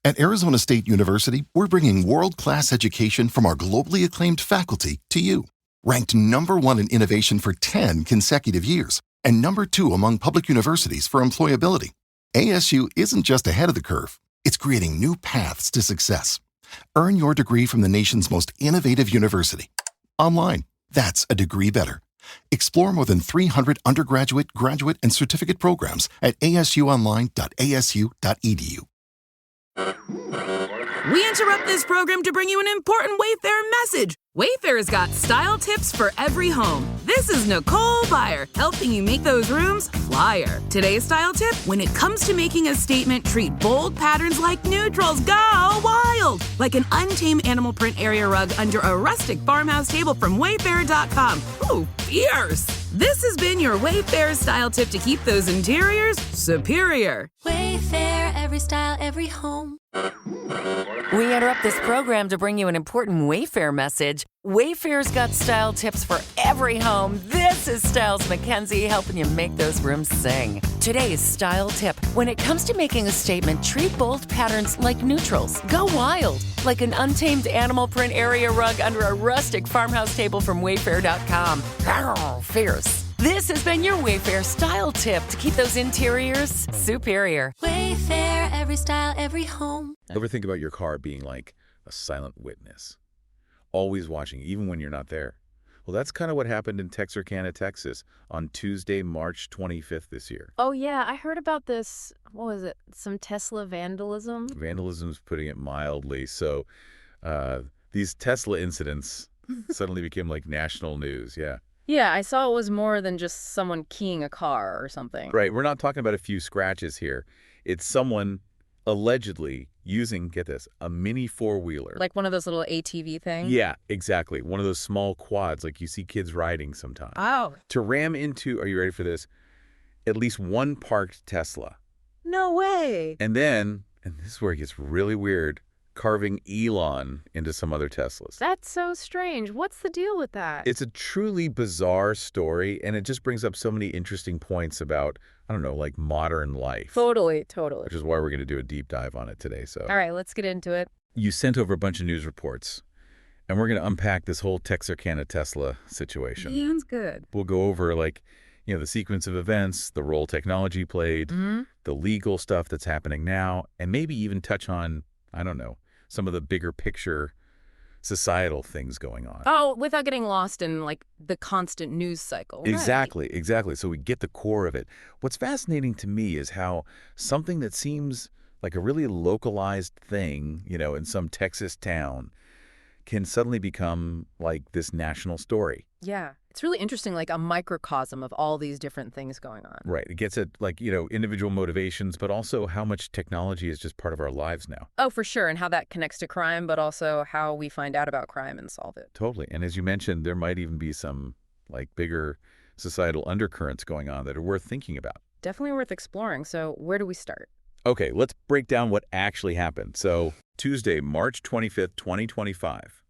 At Arizona State University, we're bringing world-class education from our globally acclaimed faculty to you. Ranked #1 in innovation for 10 consecutive years and #2 among public universities for employability, ASU isn't just ahead of the curve, it's creating new paths to success. Earn your degree from the nation's most innovative university. Online, that's a degree better. Explore more than 300 undergraduate, graduate, and certificate programs at asuonline.asu.edu. We interrupt this program to bring you an important Wayfair message. Wayfair's got style tips for every home. This is Nicole Byer, helping you make those rooms flyer. Today's style tip: when it comes to making a statement, treat bold patterns like neutrals. Go wild! Like an untamed animal print area rug under a rustic farmhouse table from Wayfair.com. Ooh, fierce! This has been your Wayfair style tip to keep those interiors superior. Wayfair, every style, every home. We interrupt this program to bring you an important Wayfair message. Wayfair's got style tips for every home. This is Styles McKenzie helping you make those rooms sing. Today's style tip: when it comes to making a statement, treat bold patterns like neutrals. Go wild, like an untamed animal print area rug under a rustic farmhouse table from Wayfair.com. Arr, fierce. This has been your Wayfair style tip to keep those interiors superior. Wayfair, every style, every home. Ever think about your car being like a silent witness, always watching, even when you're not there? Well, that's kind of what happened in Texarkana, Texas, on Tuesday, March 25th this year. Oh, yeah, I heard about this. What was it? Some Tesla vandalism? Vandalism's putting it mildly. So these Tesla incidents suddenly became like national news, yeah. Yeah, I saw it was more than just someone keying a car or something. Right, we're not talking about a few scratches here. It's someone allegedly using, get this, a mini four-wheeler. Like one of those little ATV things? Yeah, exactly. One of those small quads like you see kids riding sometimes. Oh. To ram into, are you ready for this, at least one parked Tesla. No way. And then, and this is where it gets really weird, carving Elon into some other Teslas. That's so strange. What's the deal with that? It's a truly bizarre story, and it just brings up so many interesting points about, I don't know, like modern life. Totally. Which is why we're going to do a deep dive on it today. So, all right, let's get into it. You sent over a bunch of news reports, and we're going to unpack this whole Texarkana Tesla situation. Sounds good. We'll go over, like, you know, the sequence of events, the role technology played, the legal stuff that's happening now, and maybe even touch on, I don't know, some of the bigger picture societal things going on. Oh, without getting lost in, like, the constant news cycle. Exactly. So we get the core of it. What's fascinating to me is how something that seems like a really localized thing, you know, in some Texas town can suddenly become like this national story. Yeah. It's really interesting, like a microcosm of all these different things going on. Right. It gets at, like, you know, individual motivations, but also how much technology is just part of our lives now. Oh, for sure. And how that connects to crime, but also how we find out about crime and solve it. Totally. And as you mentioned, there might even be some, like, bigger societal undercurrents going on that are worth thinking about. Definitely worth exploring. So where do we start? Okay, let's break down what actually happened. So Tuesday, March 25th, 2025.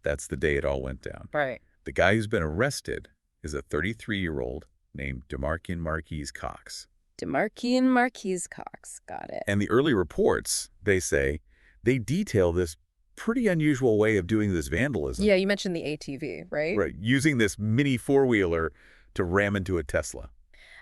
That's the day it all went down. Right. The guy who's been arrested is a 33-year-old named DeMarcus Marquise Cox. DeMarcus Marquise Cox. Got it. And the early reports, they say, they detail this pretty unusual way of doing this vandalism. Yeah, you mentioned the ATV, right? Right, using this mini four-wheeler to ram into a Tesla.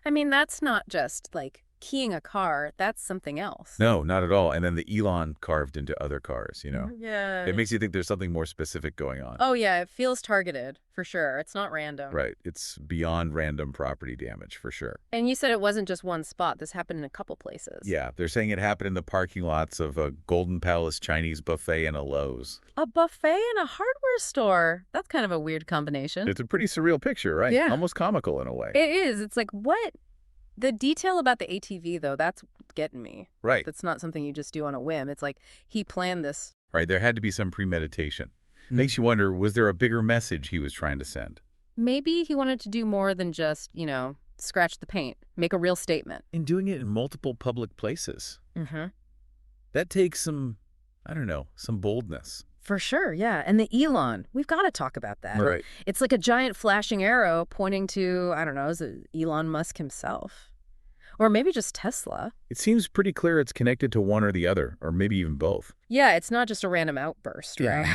I mean, that's not just, like, keying a car. That's something else. No, not at all. And then the Elon carved into other cars, you know? Yeah. It makes you think there's something more specific going on. Oh, yeah. It feels targeted, for sure. It's not random. Right. It's beyond random property damage, for sure. And you said it wasn't just one spot. This happened in a couple places. Yeah. They're saying it happened in the parking lots of a Golden Palace Chinese buffet and a Lowe's. A buffet and a hardware store. That's kind of a weird combination. It's a pretty surreal picture, right? Yeah. Almost comical in a way. It is. It's like, what? The detail about the ATV, though, that's getting me. Right. That's not something you just do on a whim. It's like he planned this. Right. There had to be some premeditation. Makes you wonder, was there a bigger message he was trying to send? Maybe he wanted to do more than just, you know, scratch the paint, make a real statement. And doing it in multiple public places. Mm-hmm. That takes some, I don't know, some boldness. For sure, yeah. And the Elon, we've got to talk about that. Right. It's like a giant flashing arrow pointing to, I don't know, is it Elon Musk himself? Or maybe just Tesla. It seems pretty clear it's connected to one or the other, or maybe even both. Yeah, it's not just a random outburst, right?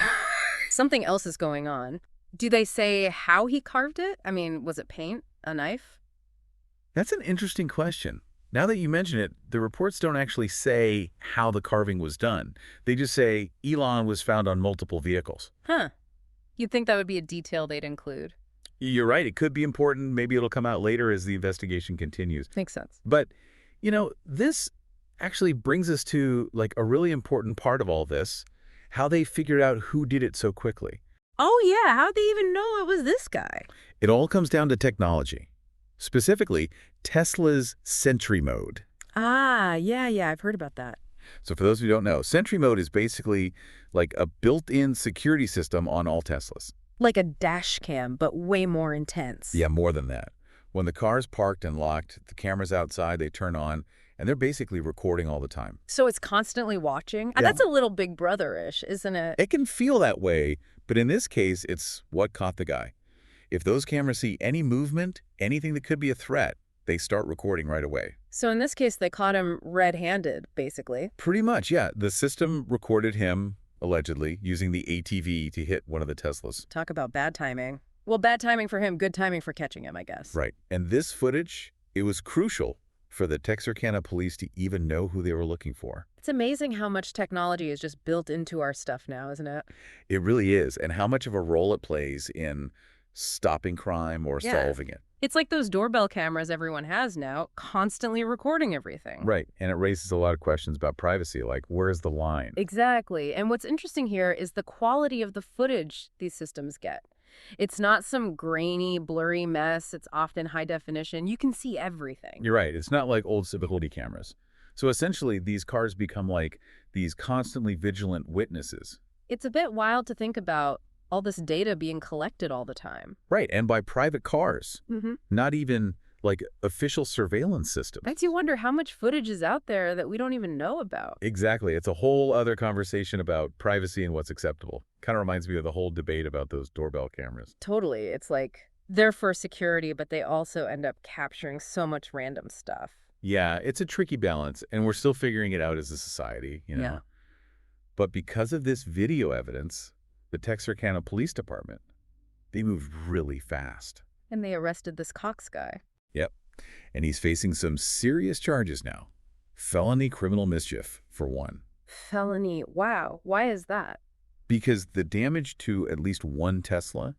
Something else is going on. Do they say how he carved it? I mean, was it paint? A knife? That's an interesting question. Now that you mention it, the reports don't actually say how the carving was done. They just say Elon was found on multiple vehicles. Huh. You'd think that would be a detail they'd include. You're right. It could be important. Maybe it'll come out later as the investigation continues. Makes sense. But, this actually brings us to like a really important part of all this, how they figured out who did it so quickly. Oh, yeah. How'd they even know it was this guy? It all comes down to technology, specifically Tesla's Sentry Mode. Ah, yeah. I've heard about that. So for those who don't know, Sentry Mode is basically like a built-in security system on all Teslas. Like a dash cam, but way more intense. Yeah, more than that. When the car's parked and locked, the cameras outside, they turn on, and they're basically recording all the time. So it's constantly watching? Yeah. That's a little Big Brother-ish, isn't it? It can feel that way, but in this case, it's what caught the guy. If those cameras see any movement, anything that could be a threat, they start recording right away. So in this case, they caught him red-handed, basically. Pretty much, yeah. The system recorded him, allegedly, using the ATV to hit one of the Teslas. Talk about bad timing. Well, bad timing for him, good timing for catching him, I guess. Right. And this footage, it was crucial for the Texarkana police to even know who they were looking for. It's amazing how much technology is just built into our stuff now, isn't it? It really is, and how much of a role it plays in stopping crime or solving it. It's like those doorbell cameras everyone has now, constantly recording everything. Right, and it raises a lot of questions about privacy, like where's the line? Exactly. And what's interesting here is the quality of the footage these systems get. It's not some grainy, blurry mess. It's often high definition. You can see everything. You're right. It's not like old civility cameras. So essentially, these cars become like these constantly vigilant witnesses. It's a bit wild to think about all this data being collected all the time. Right, and by private cars. Mm-hmm. Not even like official surveillance systems. Makes you wonder how much footage is out there that we don't even know about. Exactly. It's a whole other conversation about privacy and what's acceptable. Kind of reminds me of the whole debate about those doorbell cameras. Totally. It's like they're for security, but they also end up capturing so much random stuff. Yeah, it's a tricky balance, and we're still figuring it out as a society, Yeah. But because of this video evidence, the Texarkana Police Department, they moved really fast. And they arrested this Cox guy. Yep. And he's facing some serious charges now. Felony criminal mischief, for one. Felony. Wow. Why is that? Because the damage to at least one Tesla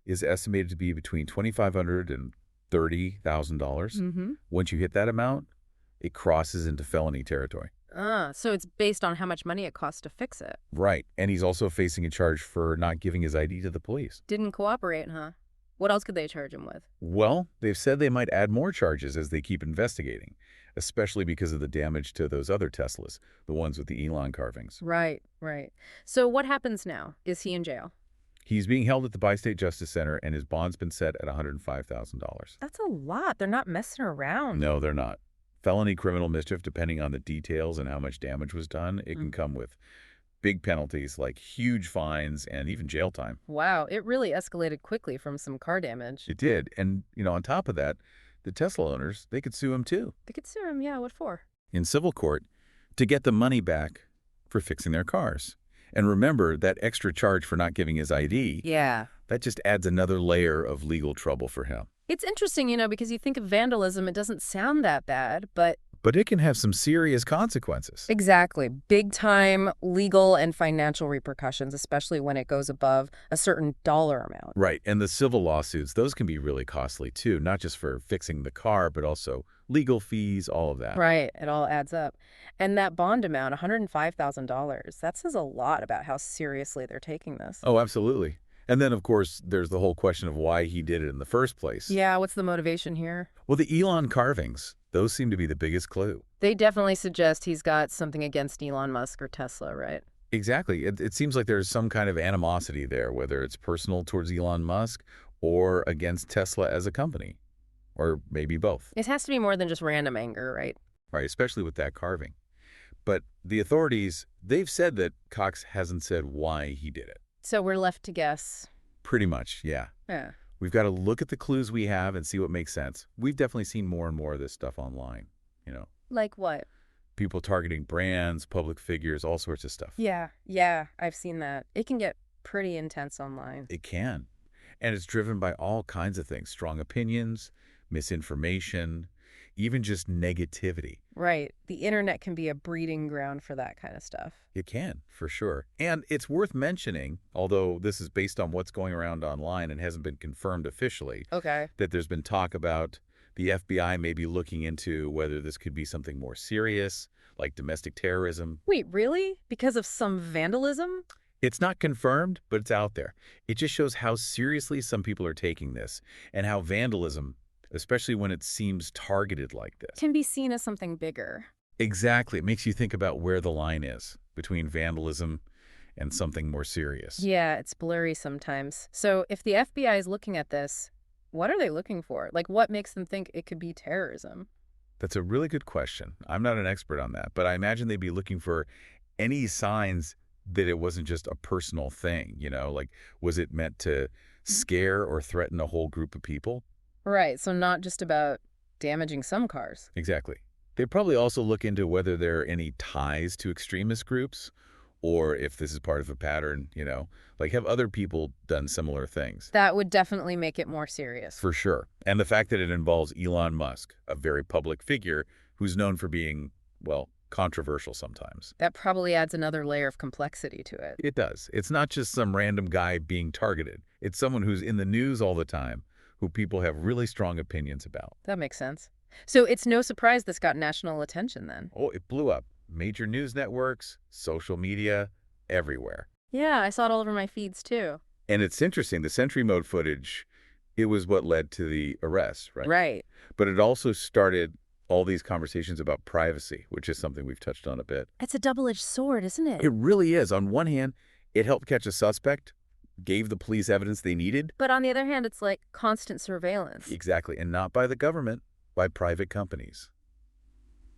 is estimated to be between $2,500 and $30,000. Mm-hmm. Once you hit that amount, it crosses into felony territory. So it's based on how much money it costs to fix it. Right. And he's also facing a charge for not giving his ID to the police. Didn't cooperate, huh? What else could they charge him with? Well, they've said they might add more charges as they keep investigating, especially because of the damage to those other Teslas, the ones with the Elon carvings. Right. So what happens now? Is he in jail? He's being held at the Bi-State Justice Center, and his bond's been set at $105,000. That's a lot. They're not messing around. No, they're not. Felony criminal mischief, depending on the details and how much damage was done, it can come with big penalties like huge fines and even jail time. Wow, it really escalated quickly from some car damage. It did. And, on top of that, the Tesla owners, they could sue him too. They could sue him, yeah, what for? In civil court to get the money back for fixing their cars. And remember, that extra charge for not giving his ID, Yeah. that just adds another layer of legal trouble for him. It's interesting, because you think of vandalism, it doesn't sound that bad, but... But it can have some serious consequences. Exactly. Big time legal and financial repercussions, especially when it goes above a certain dollar amount. Right. And the civil lawsuits, those can be really costly too, not just for fixing the car, but also legal fees, all of that. Right. It all adds up. And that bond amount, $105,000, that says a lot about how seriously they're taking this. Oh, absolutely. And then, of course, there's the whole question of why he did it in the first place. Yeah, what's the motivation here? Well, the Elon carvings, those seem to be the biggest clue. They definitely suggest he's got something against Elon Musk or Tesla, right? Exactly. It seems like there's some kind of animosity there, whether it's personal towards Elon Musk or against Tesla as a company, or maybe both. It has to be more than just random anger, right? Right, especially with that carving. But the authorities, they've said that Cox hasn't said why he did it. So we're left to guess. Pretty much, yeah. Yeah. We've got to look at the clues we have and see what makes sense. We've definitely seen more and more of this stuff online. Like what? People targeting brands, public figures, all sorts of stuff. Yeah, I've seen that. It can get pretty intense online. It can. And it's driven by all kinds of things, strong opinions, misinformation, even just negativity. Right. The internet can be a breeding ground for that kind of stuff. It can, for sure. And it's worth mentioning, although this is based on what's going around online and hasn't been confirmed officially, Okay. that there's been talk about the FBI may be looking into whether this could be something more serious, like domestic terrorism. Wait, really? Because of some vandalism? It's not confirmed, but it's out there. It just shows how seriously some people are taking this and how vandalism, especially when it seems targeted like this, Can be seen as something bigger. exactly. It makes you think about where the line is between vandalism and something more serious. Yeah, it's blurry sometimes. So if the FBI is looking at this, what are they looking for? Like, what makes them think it could be terrorism? That's a really good question. I'm not an expert on that, but I imagine they'd be looking for any signs that it wasn't just a personal thing, like was it meant to scare or threaten a whole group of people? Right, so not just about damaging some cars. Exactly. They'd probably also look into whether there are any ties to extremist groups or if this is part of a pattern, like have other people done similar things? That would definitely make it more serious. For sure. And the fact that it involves Elon Musk, a very public figure who's known for being, well, controversial sometimes. That probably adds another layer of complexity to it. It does. It's not just some random guy being targeted. It's someone who's in the news all the time, who people have really strong opinions about. That makes sense. So it's no surprise this got national attention then. Oh, it blew up. Major news networks, social media, everywhere. Yeah, I saw it all over my feeds too. And it's interesting, the Sentry Mode footage, it was what led to the arrest, right? Right. But it also started all these conversations about privacy, which is something we've touched on a bit. It's a double-edged sword, isn't it? It really is. On one hand, it helped catch a suspect, gave the police evidence they needed. But on the other hand, it's like constant surveillance. Exactly. And not by the government, by private companies.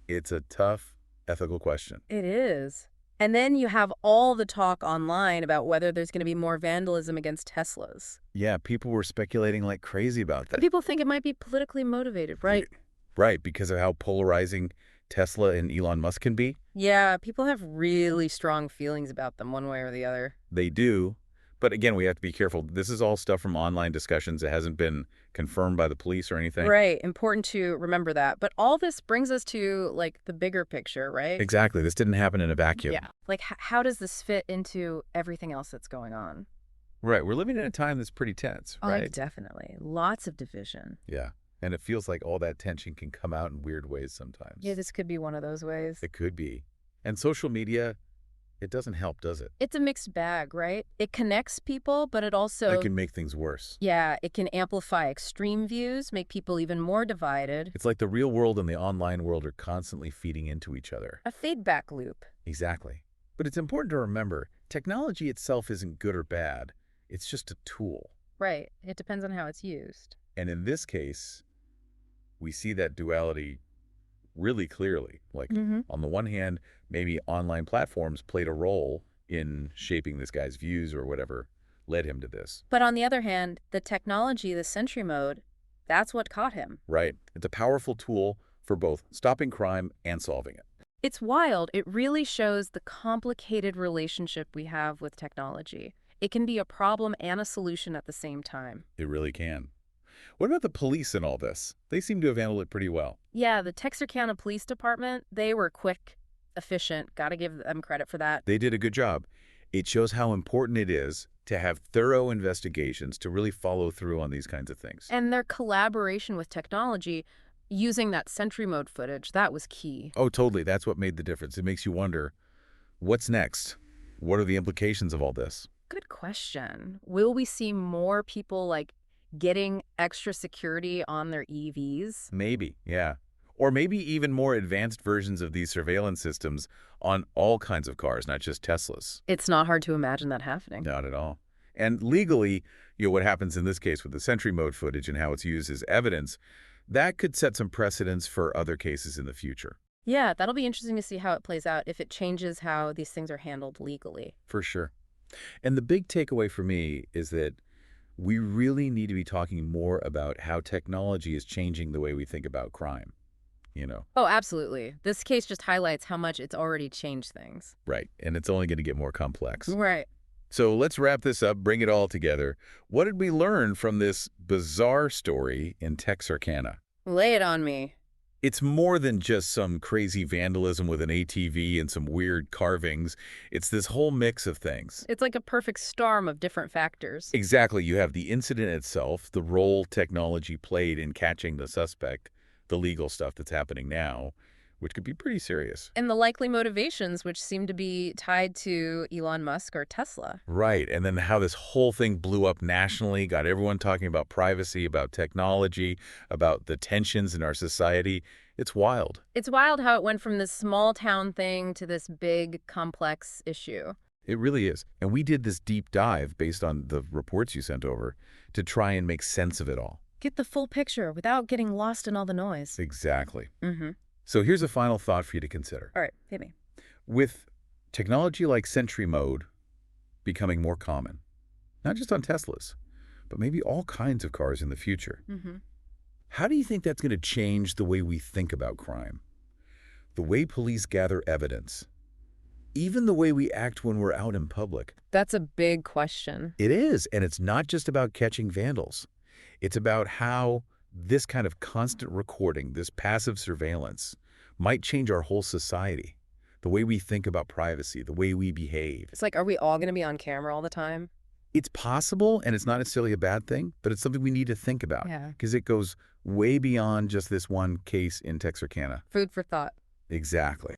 It's a tough ethical question. It is. And then you have all the talk online about whether there's going to be more vandalism against Teslas. Yeah, people were speculating like crazy about that. People think it might be politically motivated, right? Right, because of how polarizing Tesla and Elon Musk can be. Yeah, people have really strong feelings about them one way or the other. They do. But again, we have to be careful. This is all stuff from online discussions. It hasn't been confirmed by the police or anything. Right. Important to remember that. But all this brings us to, like, the bigger picture, right? Exactly. This didn't happen in a vacuum. Yeah. Like, how does this fit into everything else that's going on? Right. We're living in a time that's pretty tense, right? Oh, definitely. Lots of division. Yeah. And it feels like all that tension can come out in weird ways sometimes. Yeah, this could be one of those ways. It could be. And social media, it doesn't help, does it? It's a mixed bag, right? It connects people, but it also... It can make things worse. Yeah, it can amplify extreme views, make people even more divided. It's like the real world and the online world are constantly feeding into each other. A feedback loop. Exactly. But it's important to remember, technology itself isn't good or bad. It's just a tool. Right. It depends on how it's used. And in this case, we see that duality really clearly. Like, on the one hand, maybe online platforms played a role in shaping this guy's views or whatever led him to this. But on the other hand, the technology, the Sentry Mode, that's what caught him. Right. It's a powerful tool for both stopping crime and solving it. It's wild. It really shows the complicated relationship we have with technology. It can be a problem and a solution at the same time. It really can. What about the police in all this? They seem to have handled it pretty well. Yeah, the Texarkana Police Department, they were quick, efficient. Got to give them credit for that. They did a good job. It shows how important it is to have thorough investigations to really follow through on these kinds of things. And their collaboration with technology, using that Sentry Mode footage, that was key. Oh, totally. That's what made the difference. It makes you wonder, what's next? What are the implications of all this? Good question. Will we see more people, like, getting extra security on their EVs? Maybe, yeah. Or maybe even more advanced versions of these surveillance systems on all kinds of cars, not just Teslas. It's not hard to imagine that happening. Not at all. And legally, what happens in this case with the Sentry Mode footage and how it's used as evidence, that could set some precedents for other cases in the future. Yeah, that'll be interesting to see how it plays out, if it changes how these things are handled legally. For sure. And the big takeaway for me is that we really need to be talking more about how technology is changing the way we think about crime. you know. Oh, absolutely. This case just highlights how much it's already changed things. Right, and it's only going to get more complex. Right. So let's wrap this up, bring it all together. What did we learn from this bizarre story in Texarkana? Lay it on me. It's more than just some crazy vandalism with an ATV and some weird carvings. It's this whole mix of things. It's like a perfect storm of different factors. Exactly. You have the incident itself, the role technology played in catching the suspect, the legal stuff that's happening now, which could be pretty serious. And the likely motivations, which seem to be tied to Elon Musk or Tesla. Right. And then how this whole thing blew up nationally, got everyone talking about privacy, about technology, about the tensions in our society. It's wild. It's wild how it went from this small town thing to this big, complex issue. It really is. And we did this deep dive based on the reports you sent over to try and make sense of it all. Get the full picture without getting lost in all the noise. Exactly. Mm-hmm. So here's a final thought for you to consider. All right, hit me. With technology like Sentry Mode becoming more common, not just on Teslas, but maybe all kinds of cars in the future, how do you think that's going to change the way we think about crime? The way police gather evidence? Even the way we act when we're out in public? That's a big question. It is, and it's not just about catching vandals. It's about how this kind of constant recording, this passive surveillance, might change our whole society, the way we think about privacy, the way we behave. It's like, are we all going to be on camera all the time? It's possible, and it's not necessarily a bad thing, but it's something we need to think about because it goes way beyond just this one case in Texarkana. Food for thought. Exactly.